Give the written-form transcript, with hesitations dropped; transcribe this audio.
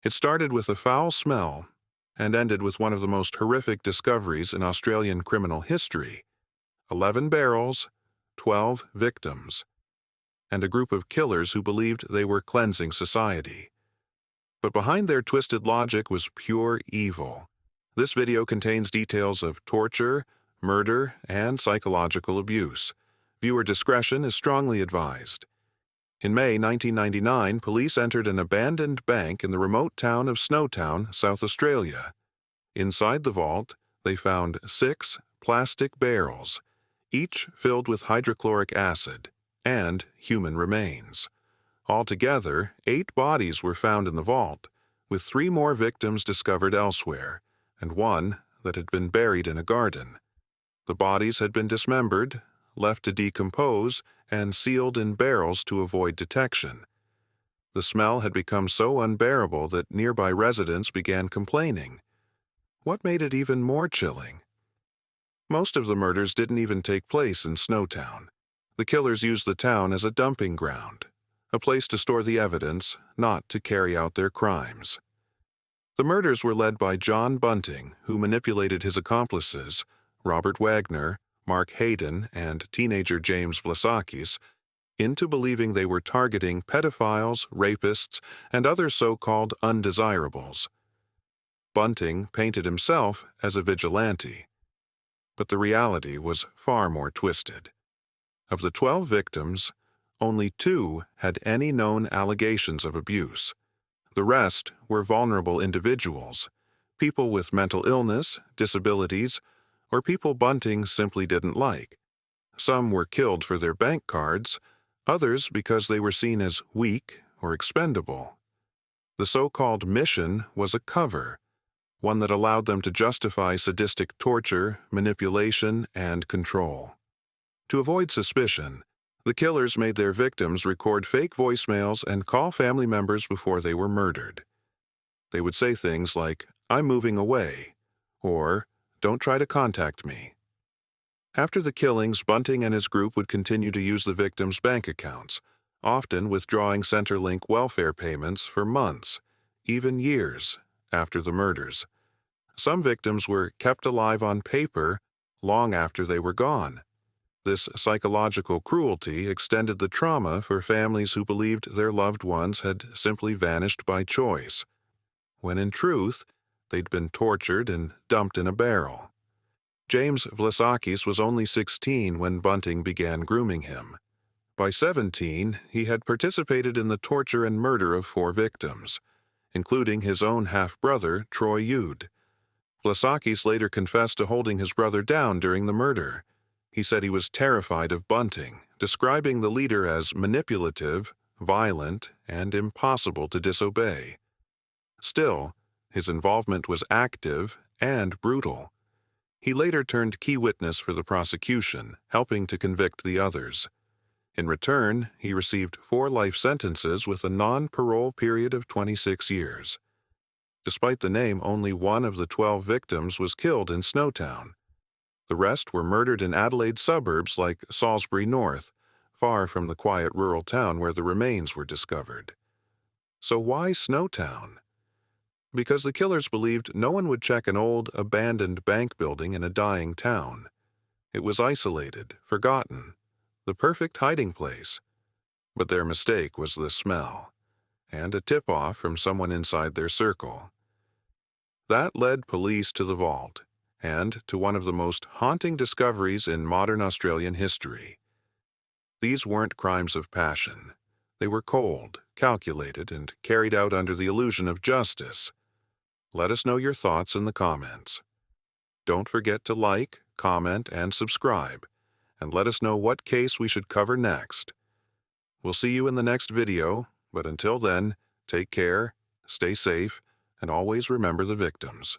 It started with a foul smell and ended with one of the most horrific discoveries in Australian criminal history: 11 barrels, 12 victims, and a group of killers who believed they were cleansing society. But behind their twisted logic was pure evil. This video contains details of torture, murder, and psychological abuse. Viewer discretion is strongly advised. In May 1999, police entered an abandoned bank in the remote town of Snowtown, South Australia. Inside the vault, they found 6 plastic barrels, each filled with hydrochloric acid, and human remains. Altogether, 8 bodies were found in the vault, with 3 more victims discovered elsewhere, and 1 that had been buried in a garden. The bodies had been dismembered, left to decompose, and sealed in barrels to avoid detection. The smell had become so unbearable that nearby residents began complaining. What made it even more chilling? Most of the murders didn't even take place in Snowtown. The killers used the town as a dumping ground, a place to store the evidence, not to carry out their crimes. The murders were led by John Bunting, who manipulated his accomplices, Robert Wagner, Mark Hayden, and teenager James Vlasakis, into believing they were targeting pedophiles, rapists, and other so-called undesirables. Bunting painted himself as a vigilante, but the reality was far more twisted. Of the 12 victims, only 2 had any known allegations of abuse. The rest were vulnerable individuals, people with mental illness, disabilities, or people Bunting simply didn't like. Some were killed for their bank cards, others because they were seen as weak or expendable. The so-called mission was a cover, one that allowed them to justify sadistic torture, manipulation, and control. To avoid suspicion, the killers made their victims record fake voicemails and call family members before they were murdered. They would say things like, "I'm moving away," or "Don't try to contact me." After the killings, Bunting and his group would continue to use the victims' bank accounts, often withdrawing Centrelink welfare payments for months, even years, after the murders. Some victims were kept alive on paper long after they were gone. This psychological cruelty extended the trauma for families who believed their loved ones had simply vanished by choice, when in truth, they'd been tortured and dumped in a barrel. James Vlasakis was only 16 when Bunting began grooming him. By 17, he had participated in the torture and murder of 4 victims, including his own half-brother, Troy Yude. Vlasakis later confessed to holding his brother down during the murder. He said he was terrified of Bunting, describing the leader as manipulative, violent, and impossible to disobey. Still, his involvement was active and brutal. He later turned key witness for the prosecution, helping to convict the others. In return, he received 4 life sentences with a non-parole period of 26 years. Despite the name, only 1 of the 12 victims was killed in Snowtown. The rest were murdered in Adelaide suburbs like Salisbury North, far from the quiet rural town where the remains were discovered. So why Snowtown? Because the killers believed no one would check an old, abandoned bank building in a dying town. It was isolated, forgotten, the perfect hiding place. But their mistake was the smell, and a tip-off from someone inside their circle. That led police to the vault, and to one of the most haunting discoveries in modern Australian history. These weren't crimes of passion. They were cold, calculated, and carried out under the illusion of justice. Let us know your thoughts in the comments. Don't forget to like, comment, and subscribe, and let us know what case we should cover next. We'll see you in the next video, but until then, take care, stay safe, and always remember the victims.